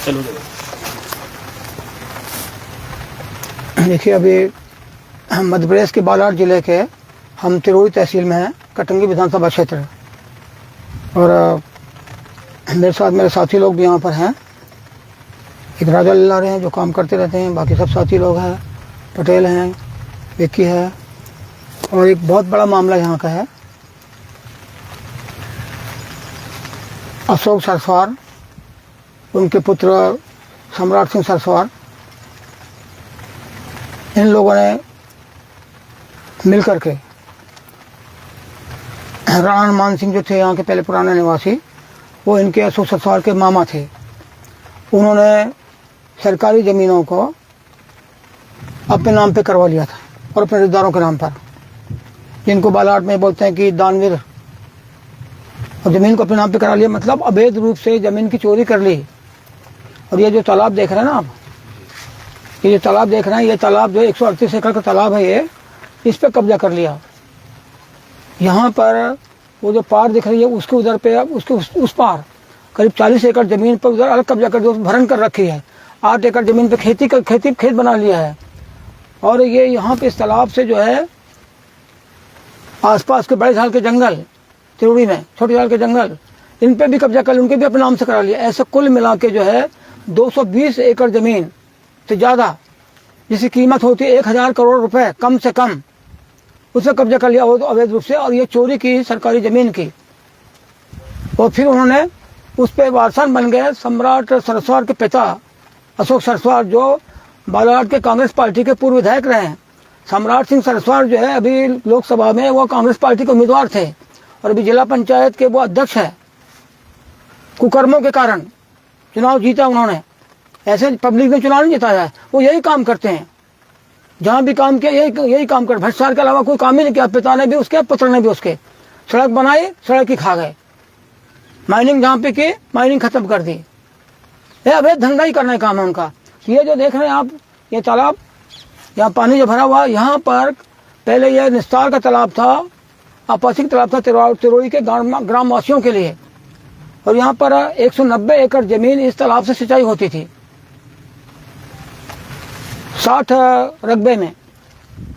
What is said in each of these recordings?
चलो देखिए, अभी मध्य प्रदेश के बालाघाट जिले के हम तिरोड़ी तहसील में हैं, कटंगी विधानसभा क्षेत्र। और मेरे साथ मेरे साथी लोग भी यहाँ पर हैं। एक राजा लीला रहे हैं जो काम करते रहते हैं, बाकी सब साथी लोग हैं, पटेल हैं, विक्की है। और एक बहुत बड़ा मामला यहाँ का है, अशोक सरस्वार, उनके पुत्र सम्राट सिंह सरस्वार, इन लोगों ने मिलकर के राणा हनुमान सिंह जो थे यहाँ के पहले पुराने निवासी, वो इनके अशोक सरस्वार के मामा थे। उन्होंने सरकारी ज़मीनों को अपने नाम पे करवा लिया था और अपने रिश्तेदारों के नाम पर, जिनको बालाघाट में बोलते हैं कि दानवीर। और ज़मीन को अपने नाम पे करा लिया, मतलब अवैध रूप से ज़मीन की चोरी कर ली। और ये जो तालाब देख रहे हैं ना आप, ये जो तालाब देख रहे हैं, ये तालाब जो 138 एकड़ का तालाब है, ये इस पे कब्जा कर लिया। यहाँ पर वो जो पार दिख रही है उसके उधर पे, उसके उस पार करीब 40 एकड़ ज़मीन पर उधर अलग कब्जा कर दिया, भरण कर रखी है। 8 एकड़ ज़मीन पे खेत बना लिया है। और ये यहाँ पे इस तालाब से जो है आसपास के बड़े झाल के जंगल, तिरोड़ी में छोटे झाल के जंगल, इन पे भी कब्जा कर लिया, उनके भी अपने नाम से करा लिया। ऐसे कुल मिला के जो है 220 एकड़ ज़मीन से ज़्यादा, जिसकी कीमत होती है 1000 करोड़ रुपए कम से कम, उससे कब्जा कर लिया अवैध रूप से। और ये चोरी की सरकारी ज़मीन की। और फिर उन्होंने उस पर वारसान बन गए सम्राट सरस्वार के पिता अशोक सरस्वार, जो बालाघाट के कांग्रेस पार्टी के पूर्व विधायक रहे हैं। सम्राट सिंह सरस्वार जो है अभी लोकसभा में वो कांग्रेस पार्टी के उम्मीदवार थे और अभी जिला पंचायत के वो अध्यक्ष है। कुकर्मों के कारण चुनाव जीता उन्होंने, ऐसे पब्लिक ने चुनाव नहीं जिताया है। वो यही काम करते हैं, जहाँ भी काम किया यही काम कर, भ्रष्टाचार के अलावा कोई काम ही नहीं किया। पिता ने भी उसके, पुत्र ने भी उसके। सड़क बनाई, सड़क ही खा गए। माइनिंग जहाँ पे की, माइनिंग खत्म कर दी। ये अवैध धंधा ही करने का काम है उनका। ये जो देख रहे हैं आप, ये तालाब, यहाँ पानी जो भरा हुआ, यहाँ पर पहले यह निस्तार का तालाब था, आपासिक तालाब था तिरोड़ी के ग्रामवासियों के लिए। और यहाँ पर 190 एकड़ जमीन इस तालाब से सिंचाई होती थी। 60 रकबे में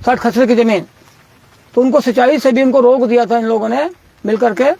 60 खसरे की जमीन। तो उनको सिंचाई से भी उनको रोक दिया था इन लोगों ने मिलकर के।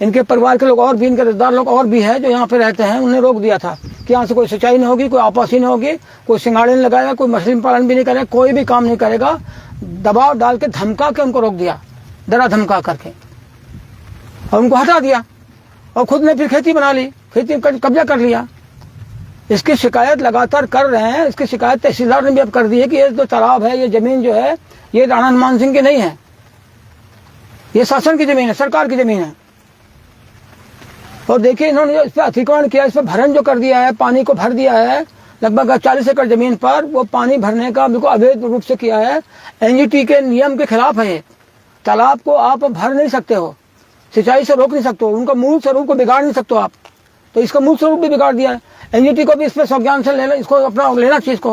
इनके परिवार के लोग और भी, इनके रिश्तेदार लोग और भी है जो यहाँ पे रहते हैं, उन्हें रोक दिया था कि यहाँ से कोई सिंचाई नहीं होगी, कोई आपासी नहीं होगी, कोई सिंगाड़े नहीं लगाएगा, कोई मछली पालन भी नहीं करेगा, कोई भी काम नहीं करेगा। दबाव डाल के धमका के उनको रोक दिया, डरा धमका करके, और उनको हटा दिया। और खुद ने फिर खेती बना ली, खेती कब्जा कर लिया। इसकी शिकायत लगातार कर रहे हैं। इसकी शिकायत तहसीलदार ने भी अब कर दी है कि ये जो तालाब है, ये जमीन जो है, ये राणा हनुमान सिंह की नहीं है, ये शासन की जमीन है, सरकार की जमीन है। और देखिए इन्होंने इस पर अतिक्रमण किया, इस पर भरण जो कर दिया है, पानी को भर दिया है। लगभग 40 एकड़ जमीन पर वो पानी भरने का बिल्कुल अवैध रूप से किया है। एनजीटी के नियम के खिलाफ है ये। तालाब को आप भर नहीं सकते हो, सिंचाई से रोक नहीं सकते हो, उनका मूल स्वरूप को बिगाड़ नहीं सकते हो आप। तो इसका मूल स्वरूप भी बिगाड़ दिया है। एनजीटी को भी इस पर संज्ञान से लेना, इसको अपना लेना चाहिए इसको,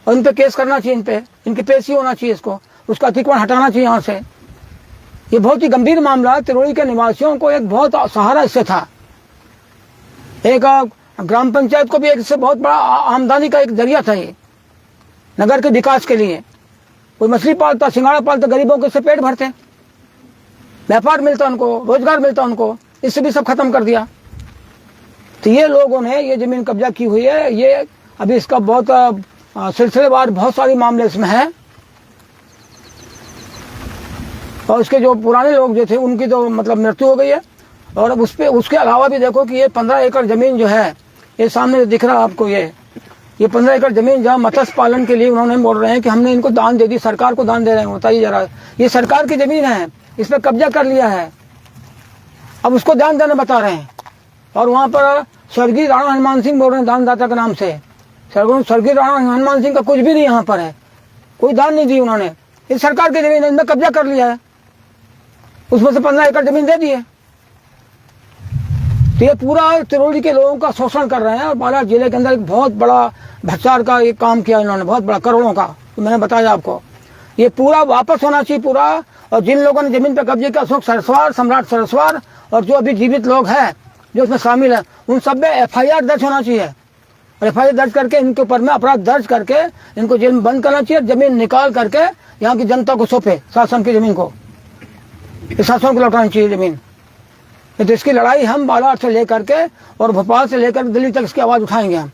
और इन पे केस करना चाहिए, इन पे इनकी पेशी होना चाहिए, इसको उसका अतिक्रमण हटाना चाहिए यहाँ से। ये बहुत ही गंभीर मामला। तिरोड़ी के निवासियों को एक बहुत सहारा इससे था, एक ग्राम पंचायत को भी एक इससे बहुत बड़ा आमदनी का एक जरिया था ये नगर के विकास के लिए। कोई मछली पालता, सिंगाड़ा पालता, गरीबों के इससे पेट भरते, व्यापार मिलता उनको, रोजगार मिलता उनको, इससे भी सब खत्म कर दिया। तो ये लोगों ने ये जमीन कब्जा की हुई है। ये अभी इसका बहुत सिलसिलेवार बहुत सारी मामले इसमें है। और उसके जो पुराने लोग जो थे उनकी तो मतलब मृत्यु हो गई है। और अब उसके अलावा भी देखो कि ये 15 एकड़ जमीन जो है, ये सामने दिख रहा है आपको, ये 15 एकड़ जमीन जहाँ मत्स्य पालन के लिए उन्होंने बोल रहे हैं कि हमने इनको दान दे दी, सरकार को दान दे रहे हैं। बताइए जरा, ये सरकार की जमीन है, इस पर कब्जा कर लिया है, अब उसको दान देने बता रहे हैं। और वहाँ पर स्वर्गीय राणा हनुमान सिंह बोल रहे हैं दानदाता के नाम से। स्वर्गीय राणा हनुमान सिंह का कुछ भी नहीं यहाँ पर है, कोई दान नहीं दी उन्होंने। इस सरकार की जमीन है, इनमें कब्जा कर लिया है, उसमें से 15 एकड़ जमीन दे दी है। तो ये पूरा तिरोड़ी के लोगों का शोषण कर रहे हैं। और बालाघाट जिले के अंदर एक बहुत बड़ा भ्रष्टाचार का एक काम किया इन्होंने, बहुत बड़ा, करोड़ों का। तो मैंने बताया आपको, ये पूरा वापस होना चाहिए पूरा। और जिन लोगों ने जमीन पर कब्जे किया, अशोक सरस्वार, सम्राट सरस्वार, और जो अभी जीवित लोग हैं जो इसमें शामिल है, उन सब में FIR दर्ज होना चाहिए। और FIR दर्ज करके इनके ऊपर में अपराध दर्ज करके इनको जेल में बंद करना चाहिए। जमीन निकाल करके यहाँ की जनता को सौंपे, शासन की जमीन को, शासन को लौटानी चाहिए जमीन। तो इसकी लड़ाई हम बालाघाट से लेकर के और भोपाल से लेकर दिल्ली तक इसकी आवाज उठाएंगे हम।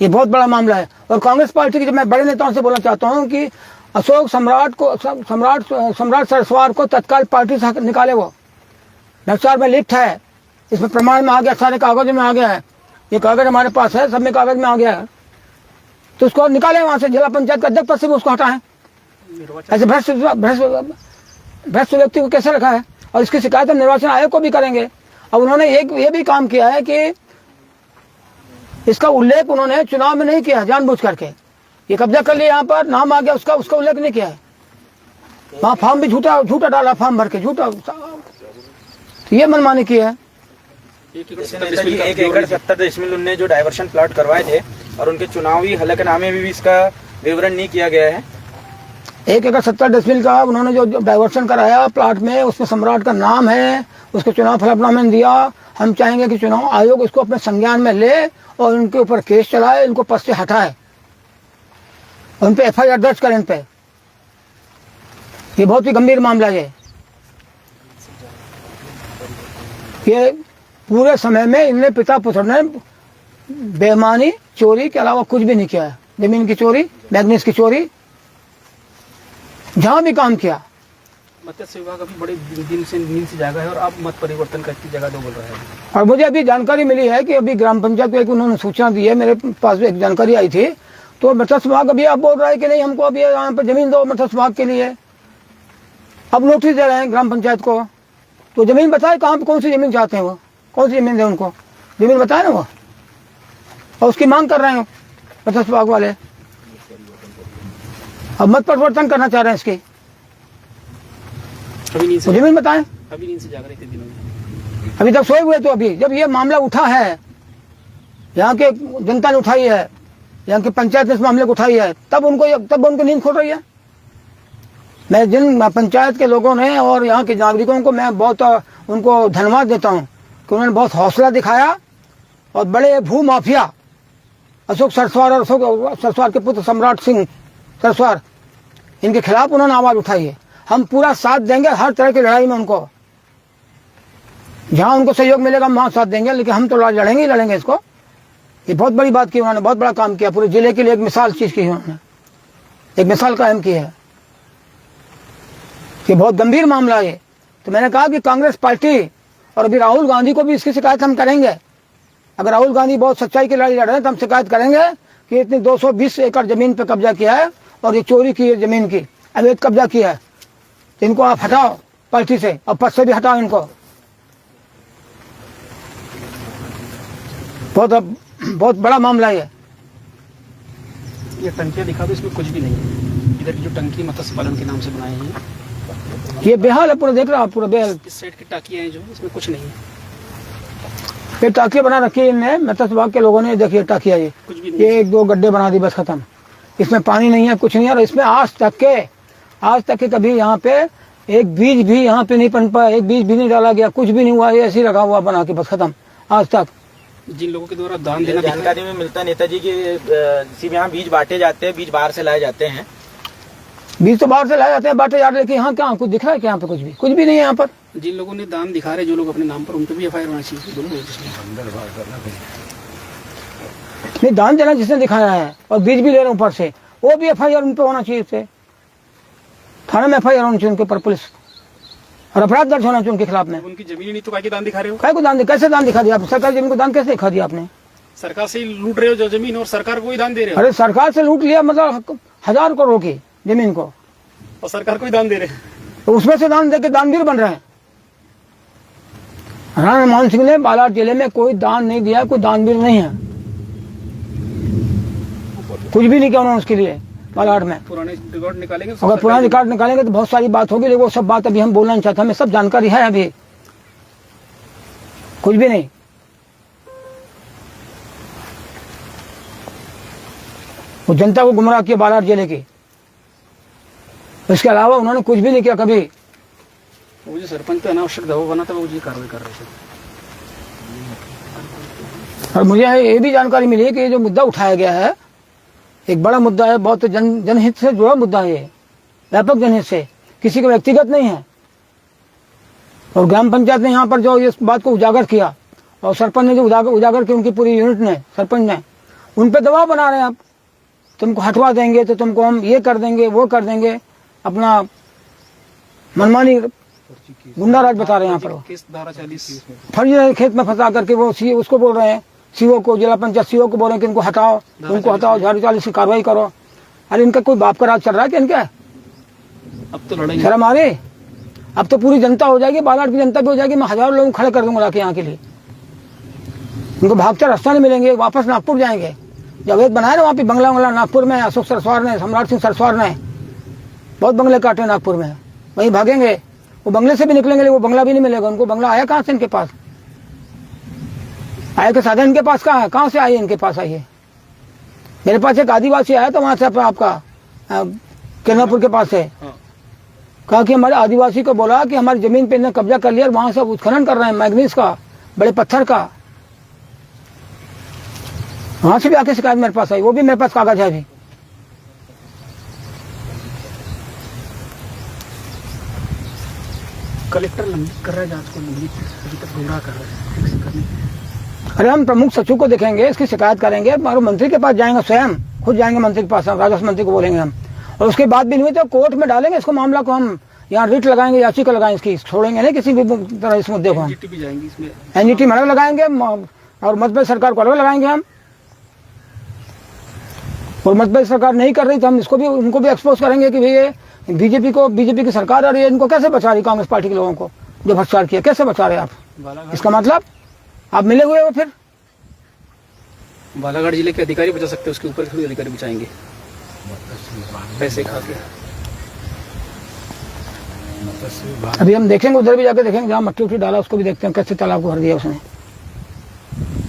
ये बहुत बड़ा मामला है। और कांग्रेस पार्टी के मैं बड़े नेताओं से बोलना चाहता हूँ कि अशोक सम्राट सरस्वार को तत्काल पार्टी से निकाले। वो नक्सर में लिप्त है, इसमें प्रमाण में आ गया, सारे कागज में आ गया है, ये कागज हमारे पास है, सब में कागज में आ गया है। तो उसको निकाले वहां से, जिला पंचायत का अध्यक्ष पद से उसको हटाएं। ऐसे भ्रष्ट व्यक्ति को कैसे रखा है? और इसकी शिकायत हम निर्वाचन आयोग को भी करेंगे। अब उन्होंने ये भी काम किया है कि इसका उल्लेख उन्होंने चुनाव में नहीं किया, जानबूझ करके ये कब्जा कर लिया, यहाँ पर नाम आ गया, उसका उल्लेख नहीं किया है। वहाँ फॉर्म भी झूठा डाला, फॉर्म भर के झूठा, ये मनमानी की है। 1 एकड़ 70 दशमलव उन्होंने जो डाइवर्शन प्लॉट करवाए थे और उनके चुनावी हलफनामे में भी इसका विवरण नहीं किया गया है। 1 एकड़ 70 डेसिबल का उन्होंने जो डाइवर्शन कराया प्लाट में, उसमें सम्राट का नाम है, उसके चुनाव हलफनामे में दिया। हम चाहेंगे कि चुनाव आयोग इसको अपने संज्ञान में ले और उनके ऊपर केस चलाए, इनको पद से हटाए, उन पे FIR दर्ज करें इन पे। ये बहुत ही गंभीर मामला है। ये पूरे समय में इनने पिता पुत्र ने बेईमानी, चोरी के अलावा कुछ भी नहीं किया है। जमीन की चोरी, मैग्नीज की चोरी, जहां भी काम किया। मत्स्य विभाग अभी बड़े दिन से नींद से जागा है और आप मत परिवर्तन करके जगह दो बोल रहे हैं। और मुझे अभी जानकारी मिली है कि अभी ग्राम पंचायत को एक उन्होंने सूचना दी है, मेरे पास भी एक जानकारी आई थी। तो मत्स्य विभाग अभी आप बोल रहा है कि नहीं हमको अभी यहाँ पर जमीन दो मत्स्य विभाग के लिए। अब नोटिस दे रहे हैं ग्राम पंचायत को, तो जमीन बताए कहाँ पे, कौन सी जमीन चाहते हैं वो, कौन सी जमीन दे उनको, जमीन बताए ना वो, और उसकी मांग कर रहे हैं मत्स्य विभाग वाले। अब मत परिवर्तन करना चाह रहे हैं इसकी, जमीन बताएं। अभी नींद से जाग रहे थे दिनों में, अभी तक सोए हुए। तो अभी जब ये मामला उठा है, यहाँ के जनता ने उठाई है, यहाँ की पंचायत ने इस मामले को उठाई है, तब उनको नींद खुल रही है। मैं जिन पंचायत के लोगों ने और यहाँ के नागरिकों को मैं बहुत उनको धन्यवाद देता हूँ कि उन्होंने बहुत हौसला दिखाया और बड़े भू माफिया अशोक सरस्वार और अशोक सरस्वार के पुत्र सम्राट सिंह सरस्वार, इनके खिलाफ उन्होंने आवाज उठाई है। हम पूरा साथ देंगे हर तरह की लड़ाई में, उनको जहां उनको सहयोग मिलेगा हम वहां साथ देंगे, लेकिन हम तो लड़ेंगे ही लड़ेंगे इसको। ये बहुत बड़ी बात की उन्होंने, बहुत बड़ा काम किया, पूरे जिले के लिए एक मिसाल चीज की है उन्होंने, एक मिसाल कायम की है। ये बहुत गंभीर मामला है। तो मैंने कहा कि कांग्रेस पार्टी और अभी राहुल गांधी को भी इसकी शिकायत हम करेंगे। अगर राहुल गांधी बहुत सच्चाई की लड़ाई लड़ रहे हैं तो हम शिकायत करेंगे कि इतनी 220 एकड़ जमीन पे कब्जा किया है और ये चोरी की है, जमीन की अवैध कब्जा किया है। तो इनको आप हटाओ पार्टी से और पद से भी हटाओ इनको। बहुत बड़ा मामला है ये टंकियां दिखा दो, इसमें कुछ भी नहीं है। इधर की जो टंकी मत्स्य पालन के नाम से बनाई है, ये बेहाल है पूरा, देख रहा आप पूरा बेहाल। इस साइड की टाकियां हैं जो, इसमें कुछ नहीं है। ये टाकियां बना रखी है इनने, मत्स्य विभाग के लोगों ने। देखिए टाकिया, ये कुछ भी नहीं, ये 1-2 गड्ढे बना दी बस, खत्म। इसमें पानी नहीं है, कुछ नहीं है। और इसमें आज तक के कभी यहाँ पे एक बीज भी यहाँ पे नहीं पन पाया, एक बीज भी नहीं डाला गया, कुछ भी नहीं हुआ। ये ऐसे ही रखा हुआ बना के बस, खत्म आज तक। जिन लोगों के द्वारा दान देना जानकारी में मिलता नेताजी के सिर्फ यहाँ बीज बांटे जाते हैं, बीज बाहर से लाए जाते हैं। बीज तो बाहर से लाए जाते हैं, बांटे जाते हैं, लेकिन यहाँ क्या कुछ दिख रहा है? क्या यहाँ पे कुछ भी नहीं है यहाँ पर। जिन लोगों ने दान दिखा रहे, जो लोग अपने नाम पर, उन पर भी FIR होना चाहिए। नहीं, दान देना जिसने दिखाया है और बीज भी ले रहे हैं ऊपर से, वो भी FIR उन पर होना चाहिए। इससे थाने में FIR होनी चाहिए उनके ऊपर, पुलिस, और अपराध दर्ज होना चाहिए उनके खिलाफ में। उनकी जमीन नहीं तो काय के दान दिखा रहे हो? काय को दान, कैसे दान दिखा दिया आप? सरकारी जमीन को दान कैसे दिखा दिया आपने? सरकार से लूट रहे हो जो जमीन, और सरकार को ही दान दे रहे हो। अरे सरकार से लूट लिया, मतलब 1000 करोड़ की जमीन को, और सरकार को ही दान दे रहे हैं। तो उसमें से दान देके दानवीर बन रहे हैं। राणा मनमोहन सिंह ने बालाघाट जिले में कोई दान नहीं दिया, कोई दानवीर नहीं है, कुछ भी नहीं किया उन्होंने उसके लिए बालाघाट में। पुराने रिकॉर्ड निकालेंगे, अगर पुराने रिकॉर्ड निकालेंगे तो बहुत सारी बात होगी, लेकिन वो सब बात अभी हम बोलना नहीं चाहते, हमें सब जानकारी है। अभी कुछ भी नहीं। वो जनता को गुमराह किया बालाघाट जिले की, इसके अलावा उन्होंने कुछ भी नहीं किया कभी। वो जो सरपंच पे अनावश्यक दबाव बना था, वो ये कार्रवाई कर रहे थे। और मुझे ये भी जानकारी मिली है कि ये जो मुद्दा उठाया गया है एक बड़ा मुद्दा है, बहुत जनहित से जुड़ा मुद्दा है, ये व्यापक जनहित से, किसी का व्यक्तिगत नहीं है। और ग्राम पंचायत ने यहाँ पर जो इस बात को उजागर किया और सरपंच ने जो उजागर की, उनकी पूरी यूनिट ने, सरपंच ने, उन पे दबाव बना रहे हैं। आप तुमको हटवा देंगे तो तुमको हम ये कर देंगे, वो कर देंगे, अपना मनमानी गुंडा राज बता रहे हैं यहाँ पर। किस धारा 40 फर्जी खेत में फंसा करके वो उसको बोल रहे हैं, सीओ को, जिला पंचायत सीओ को बोल रहे हैं कि इनको हटाओ, उनको हटाओ, धारा 40 की कार्रवाई करो। अरे इनका कोई बाप का राज चल रहा है क्या इनका? अब तो लड़ाई शर्म आ रही। अब तो पूरी जनता हो जाएगी, बालाघाट की जनता भी हो जाएगी। मैं हजारों लोग खड़े कर दूंगा यहाँ के लिए। उनको भागते रास्ता नहीं मिलेंगे, वापस नागपुर जाएंगे। जो अवैध बनाए ना वहाँ पे बंगला वंगला नागपुर में, अशोक सरस्वार ने, सम्राट सिंह सरस्वार ने बहुत बंगले काटे नागपुर में, वहीं भागेंगे। वो बंगले से भी निकलेंगे, वो बंगला भी नहीं मिलेगा उनको। बंगला आया कहाँ से इनके पास? आय के साधन इनके पास कहाँ है? कहाँ से आई इनके पास? आई है मेरे पास एक आदिवासी आया था वहां से, आपका किरनापुर के पास से, कहा कि हमारे आदिवासी को बोला कि हमारी जमीन पे इन्हें कब्जा कर लिया और वहां से उत्खनन कर रहे हैं मैग्नीज का, बड़े पत्थर का। वहां से भी आके शिकायत मेरे पास आई, वो भी मेरे पास कागज है अभी। कलेक्टर लंबित कर रहा है जांच को, लंबित अभी तक गुमराह कर रहा है। अरे हम प्रमुख सचिव को देखेंगे, इसकी शिकायत करेंगे, और मंत्री के पास जाएंगे, स्वयं खुद जाएंगे मंत्री के पास, राजस्व मंत्री को बोलेंगे हम। और उसके बाद भी नहीं हुई तो कोर्ट में डालेंगे इसको, मामला को हम यहाँ रिट लगाएंगे, याचिका लगाएंगे इसकी, छोड़ेंगे नहीं किसी भी तरह इस मुद्दे को। हम एनजीटी भी जाएंगे इसमें, एनजीटी में अलग लगाएंगे और मध्य प्रदेश सरकार को अलग लगाएंगे हम। और मध्य प्रदेश सरकार नहीं कर रही तो हम इसको भी, उनको भी एक्सपोज करेंगे कि भैया बीजेपी की सरकार आ रही है, इनको कैसे बचा रही कांग्रेस पार्टी के लोगों को जो भ्रष्टाचार किया, कैसे बचा रहे आप? इसका मतलब आप मिले हुए हो। फिर बालाघाट जिले के अधिकारी बचा सकते हैं, उसके ऊपर थोड़ी अधिकारी बचाएंगे पैसे खा के। अभी हम देखेंगे, उधर भी जाके देखेंगे जहाँ मट्टी उट्टी डाला उसको भी देखते हैं कैसे तालाब को भर दिया उसने।